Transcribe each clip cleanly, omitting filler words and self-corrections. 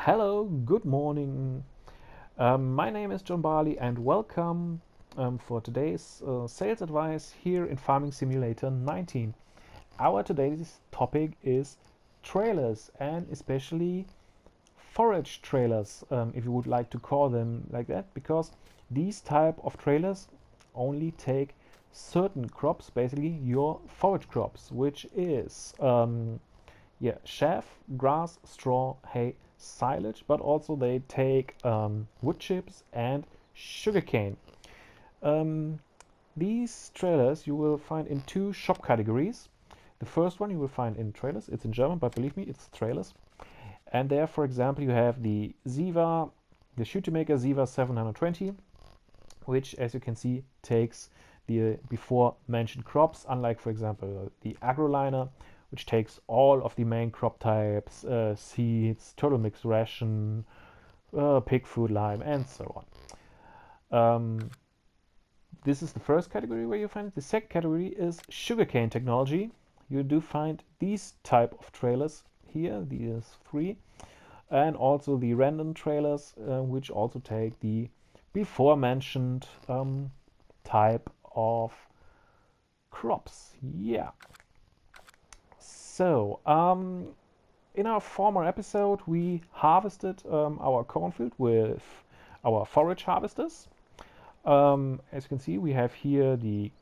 Hello, good morning. My name is John Barley and welcome for today's sales advice here in Farming Simulator 19. Our today's topic is trailers and especially forage trailers, if you would like to call them like that, because these type of trailers only take certain crops, basically your forage crops, which is chaff, grass, straw, hay, silage, but also they take wood chips and sugarcane. These trailers you will find in two shop categories. The first one you will find in trailers. It's in German, but believe me, it's trailers. And there, for example, you have the Siva, the Shoemaker Siva 720, which, as you can see, takes the before mentioned crops, unlike, for example, the AgroLiner, which takes all of the main crop types, seeds, turtle mix ration, pig food, lime, and so on. This is the first category where you find it. The second category is sugarcane technology. You do find these type of trailers here, these three, and also the random trailers, which also take the before mentioned type of crops. Yeah. So, in our former episode, we harvested our cornfield with our forage harvesters. As you can see, we have here the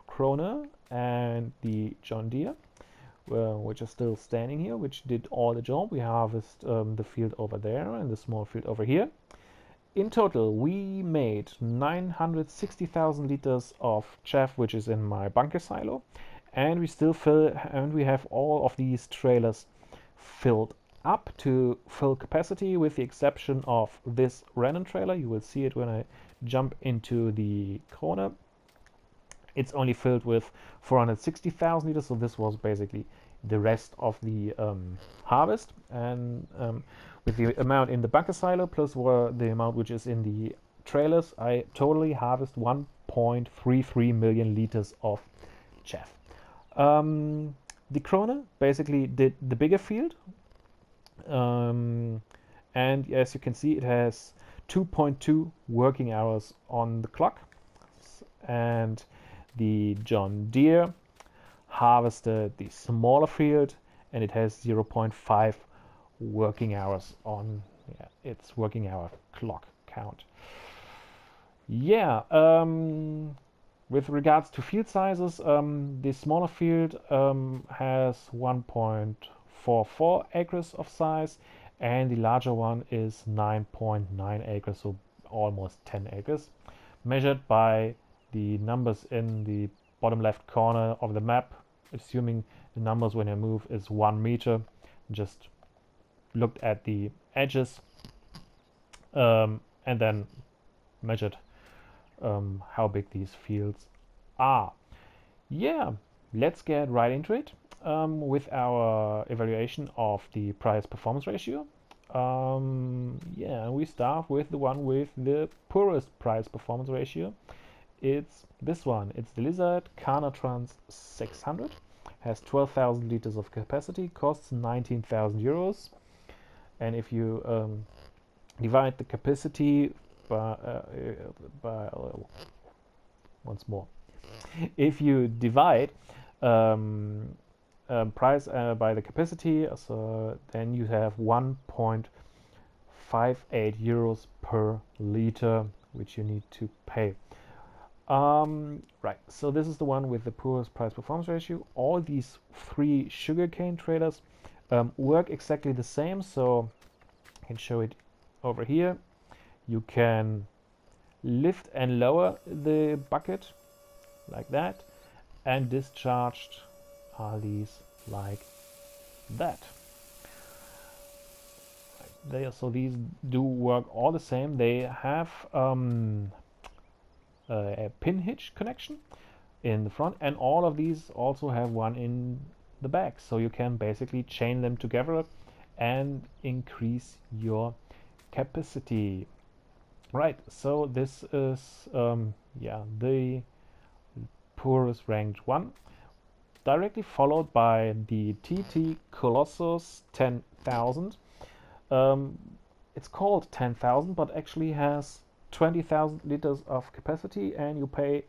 Krone and the John Deere, which are still standing here, which did all the job. We harvest the field over there and the small field over here. In total, we made 960,000 liters of chaff, which is in my bunker silo. And we still we have all of these trailers filled up to full capacity, with the exception of this random trailer. You will see it when I jump into the corner. It's only filled with 460,000 liters, so this was basically the rest of the harvest. And with the amount in the bunker silo plus the amount which is in the trailers, I totally harvest 1.33 million liters of chaff. The Krone basically did the bigger field, and as you can see, it has 2.2 working hours on the clock, and the John Deere harvested the smaller field, and it has 0.5 working hours on its working hour clock count. With regards to field sizes, the smaller field has 1.44 acres of size, and the larger one is 9.9 acres, so almost 10 acres. Measured by the numbers in the bottom left corner of the map, assuming the numbers when I move is 1 meter, just looked at the edges and then measured how big these fields are. Yeah, let's get right into it with our evaluation of the price performance ratio. We start with the one with the poorest price performance ratio. It's this one. It's the Lizard Carnatrans 600. Has 12,000 liters of capacity, costs 19,000 euros. And if you divide the capacity once more. If you divide price by the capacity, so then you have 1.58 euros per liter, which you need to pay. Right, so this is the one with the poorest price performance ratio. All these three sugarcane trailers work exactly the same, so I can show it over here. You can lift and lower the bucket like that, and discharged are these like that. So these do work all the same. They have a pin hitch connection in the front, and all of these also have one in the back, so you can basically chain them together and increase your capacity. Right, so this is the poorest ranked one, directly followed by the TT Colossus 10,000. it's called 10,000, but actually has 20,000 liters of capacity, and you pay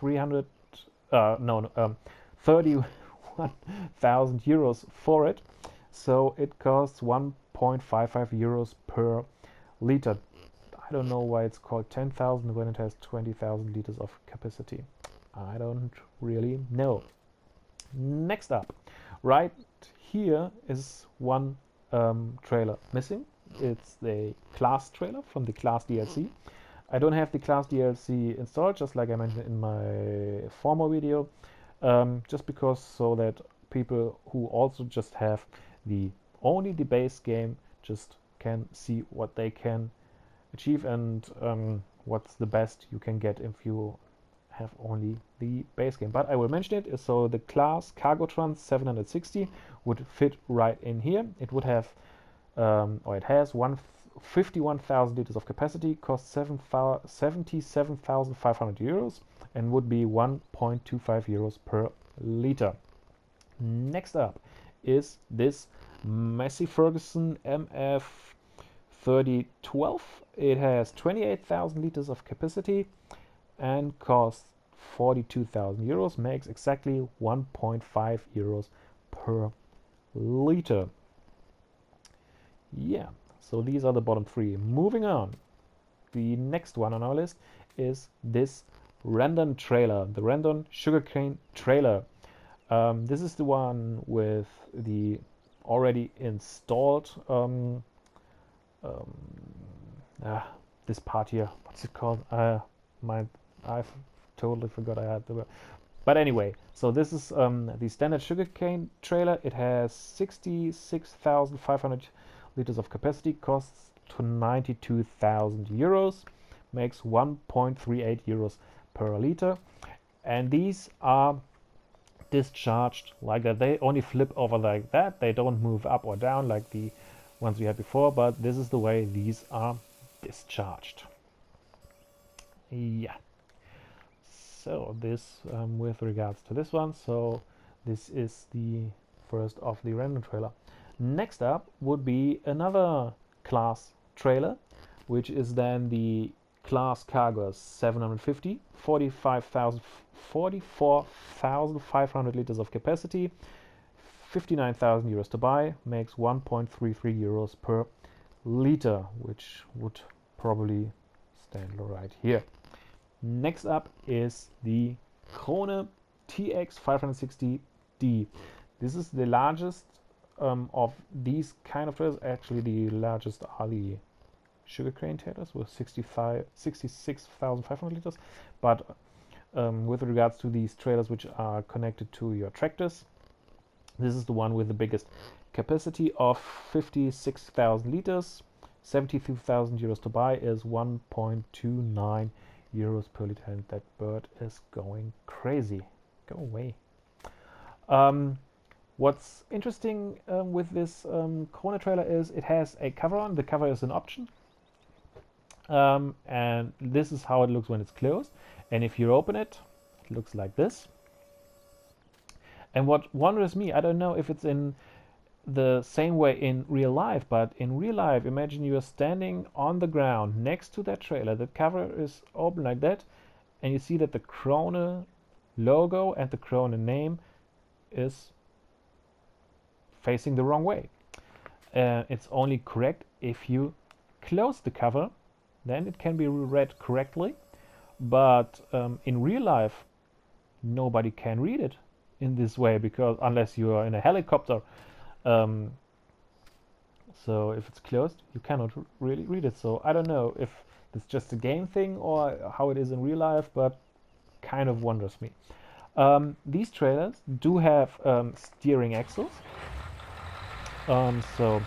31,000 euros for it. So it costs 1.55 euros per liter. I don't know why it's called 10,000 when it has 20,000 liters of capacity. I don't really know. Next up, right here is one trailer missing. It's the class trailer from the class DLC. I don't have the class DLC installed, just like I mentioned in my former video, just because so that people who also just have only the base game just can see what they can achieve and what's the best you can get if you have only the base game. But I will mention it. So the class Cargotrans 760 would fit right in here. It would have, or it has 51,000 liters of capacity, costs 77,500 euros, and would be 1.25 euros per liter. Next up is this Massey Ferguson MF3012. It has 28,000 liters of capacity and costs 42,000 euros, makes exactly 1.5 euros per liter. Yeah, so these are the bottom three. Moving on, the next one on our list is this Randon trailer, the Randon sugarcane trailer. This is the one with the already installed this part here. What's it called? I've totally forgot I had the word. But anyway, so this is the standard sugarcane trailer. It has 66,500 liters of capacity, costs to 92,000 euros, makes 1.38 euros per liter, and these are discharged like that. They only flip over like that. They don't move up or down like the ones we had before, but this is the way these are discharged. Yeah. So this with regards to this one, so this is the first of the random trailer. Next up would be another class trailer, which is then the class Cargo 750, 44,500 liters of capacity, 59,000 euros to buy, makes 1.33 euros per liter, which would probably stand right here. Next up is the Krone TX 560D. This is the largest of these kind of trailers. Actually, the largest are the sugarcane trailers with 66,500 liters. But with regards to these trailers which are connected to your tractors, this is the one with the biggest capacity of 56,000 liters. 72,000 euros to buy is 1.29 euros per liter, and that bird is going crazy. Go away. What's interesting with this Krone trailer is it has a cover on. The cover is an option, and this is how it looks when it's closed. And if you open it, it looks like this. And what wonders me, I don't know if it's in the same way in real life, but in real life, imagine you are standing on the ground next to that trailer. The cover is open like that, and you see that the Krone logo and the Krone name is facing the wrong way. It's only correct if you close the cover, then it can be read correctly. But in real life, nobody can read it in this way, because unless you are in a helicopter. So if it's closed, you cannot really read it. So I don't know if it's just a game thing or how it is in real life, but kind of wonders me. These trailers do have steering axles. So if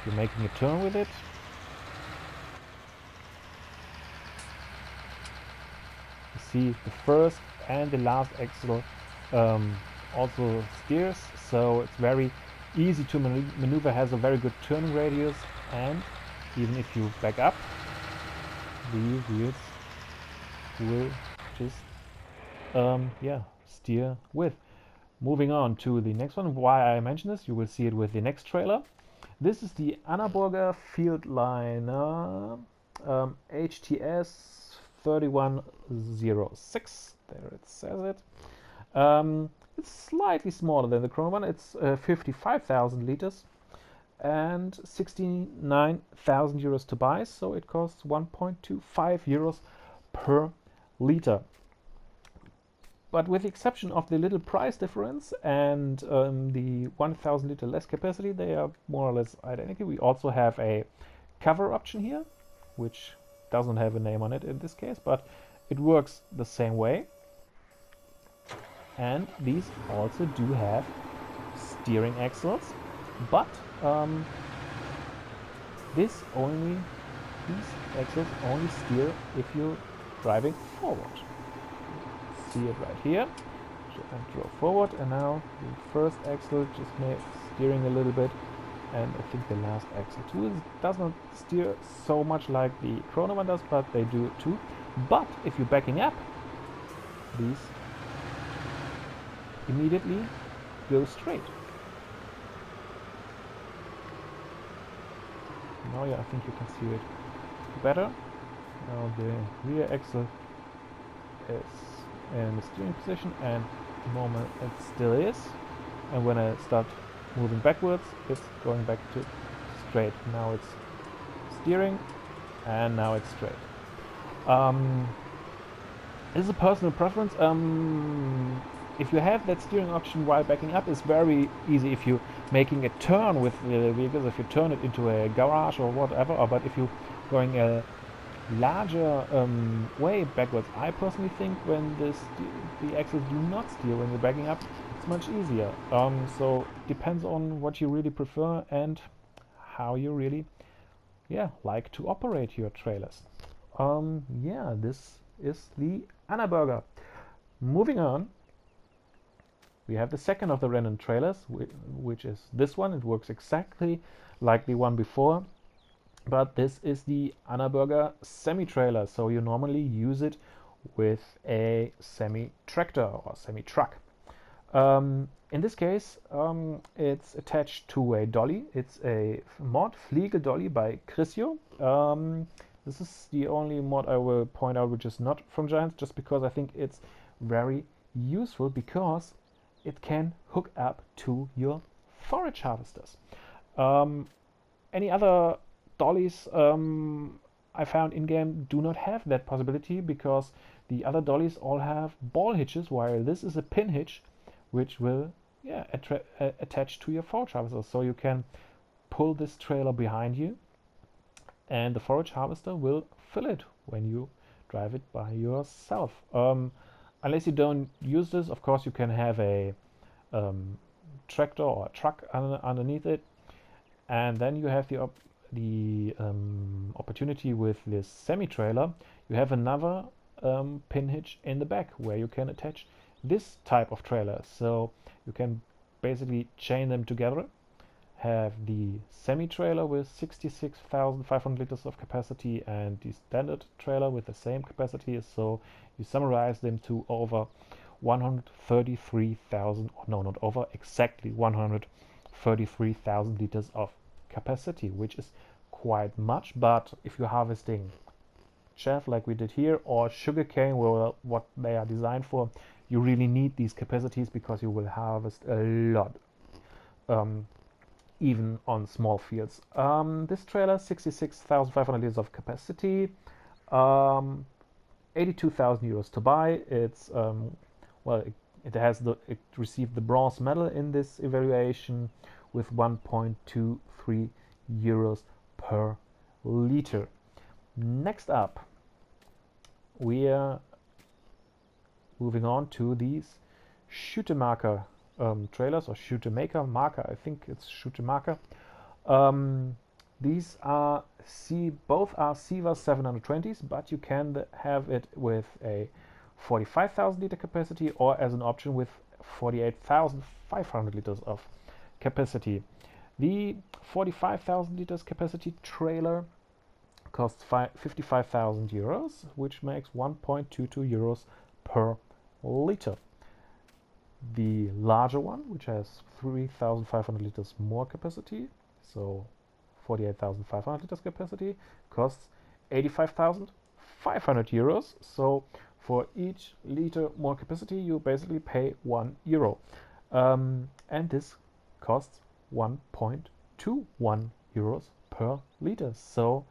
you're making a turn with it, you see the first and the last axle also steers, so it's very easy to maneuver, has a very good turning radius, and even if you back up, the wheels will just steer with. Moving on to the next one. Why I mention this, you will see it with the next trailer. This is the Annaburger Field Liner HTS 3106. There it says it. It's slightly smaller than the Chrono one. It's 55,000 liters and 69,000 euros to buy, so it costs 1.25 euros per liter. But with the exception of the little price difference and the 1,000 liter less capacity, they are more or less identical. We also have a cover option here, which doesn't have a name on it in this case, but it works the same way. And these also do have steering axles, but these axles only steer if you're driving forward. See it right here. And drove forward, and now the first axle just made steering a little bit, and I think the last axle too. It does not steer so much like the Chrono one does, but they do it too. But if you're backing up, these immediately go straight. Now, yeah, I think you can see it better. Now the rear axle is in the steering position, and at the moment it still is. And when I start moving backwards, it's going back to straight. Now it's steering, and now it's straight. This is a personal preference. If you have that steering option while backing up, it's very easy if you're making a turn with the vehicles, if you turn it into a garage or whatever, but if you're going a larger way backwards, I personally think when the axles do not steer when you're backing up, it's much easier. So depends on what you really prefer and how you really like to operate your trailers. Yeah, this is the Annaburger. Moving on, we have the second of the Renan trailers, which is this one. It works exactly like the one before, but this is the Annaburger semi-trailer. So you normally use it with a semi-tractor or semi-truck. In this case, it's attached to a dolly. It's a mod Fliege dolly by Crisio. This is the only mod I will point out which is not from Giants, just because I think it's very useful, because it can hook up to your forage harvesters. Any other dollies I found in-game do not have that possibility, because the other dollies all have ball hitches, while this is a pin hitch which will attach to your forage harvester. So you can pull this trailer behind you, and the forage harvester will fill it when you drive it by yourself. Unless you don't use this, of course, you can have a tractor or a truck underneath it, and then you have the opportunity with this semi-trailer. You have another pin hitch in the back where you can attach this type of trailer. So you can basically chain them together, have the semi-trailer with 66,500 liters of capacity and the standard trailer with the same capacity. So you summarize them to over 133,000, no, not over, exactly 133,000 liters of capacity, which is quite much. But if you're harvesting chaff like we did here, or sugarcane, well, what they are designed for, you really need these capacities, because you will harvest a lot, even on small fields. This trailer, 66,500 liters of capacity, 82,000 euros to buy. It's it received the bronze medal in this evaluation with 1.23 euros per liter. Next up, we are moving on to these Schüttemacher trailers, or Schüttemaker marker. I think it's Schüttemacher. These are both are Sivas 720s, but you can have it with a 45,000 liter capacity, or as an option with 48,500 liters of capacity. The 45,000 liters capacity trailer costs 55,000 euros, which makes 1.22 euros per liter. The larger one, which has 3,500 liters more capacity, So 48,500 liters capacity costs 85,500 euros. So for each liter more capacity, you basically pay €1. And this costs 1.21 euros per liter. So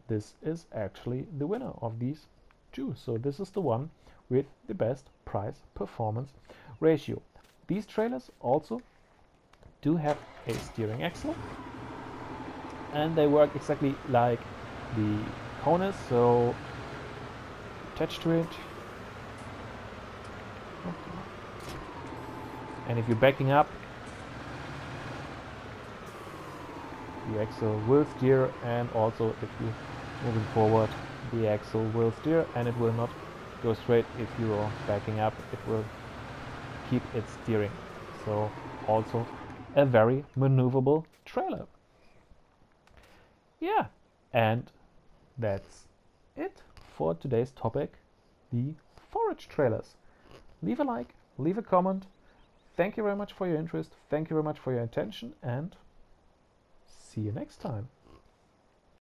this is actually the winner of these two. So this is the one with the best price performance ratio. These trailers also do have a steering axle, and they work exactly like the Konus, so attached to it. And if you're backing up, the axle will steer, and also if you're moving forward, the axle will steer, and it will not go straight. If you are backing up, it will keep its steering. So also a very maneuverable trailer. Yeah, and that's it for today's topic, the FORAGE trailers. Leave a like, leave a comment. Thank you very much for your interest. Thank you very much for your attention, and see you next time.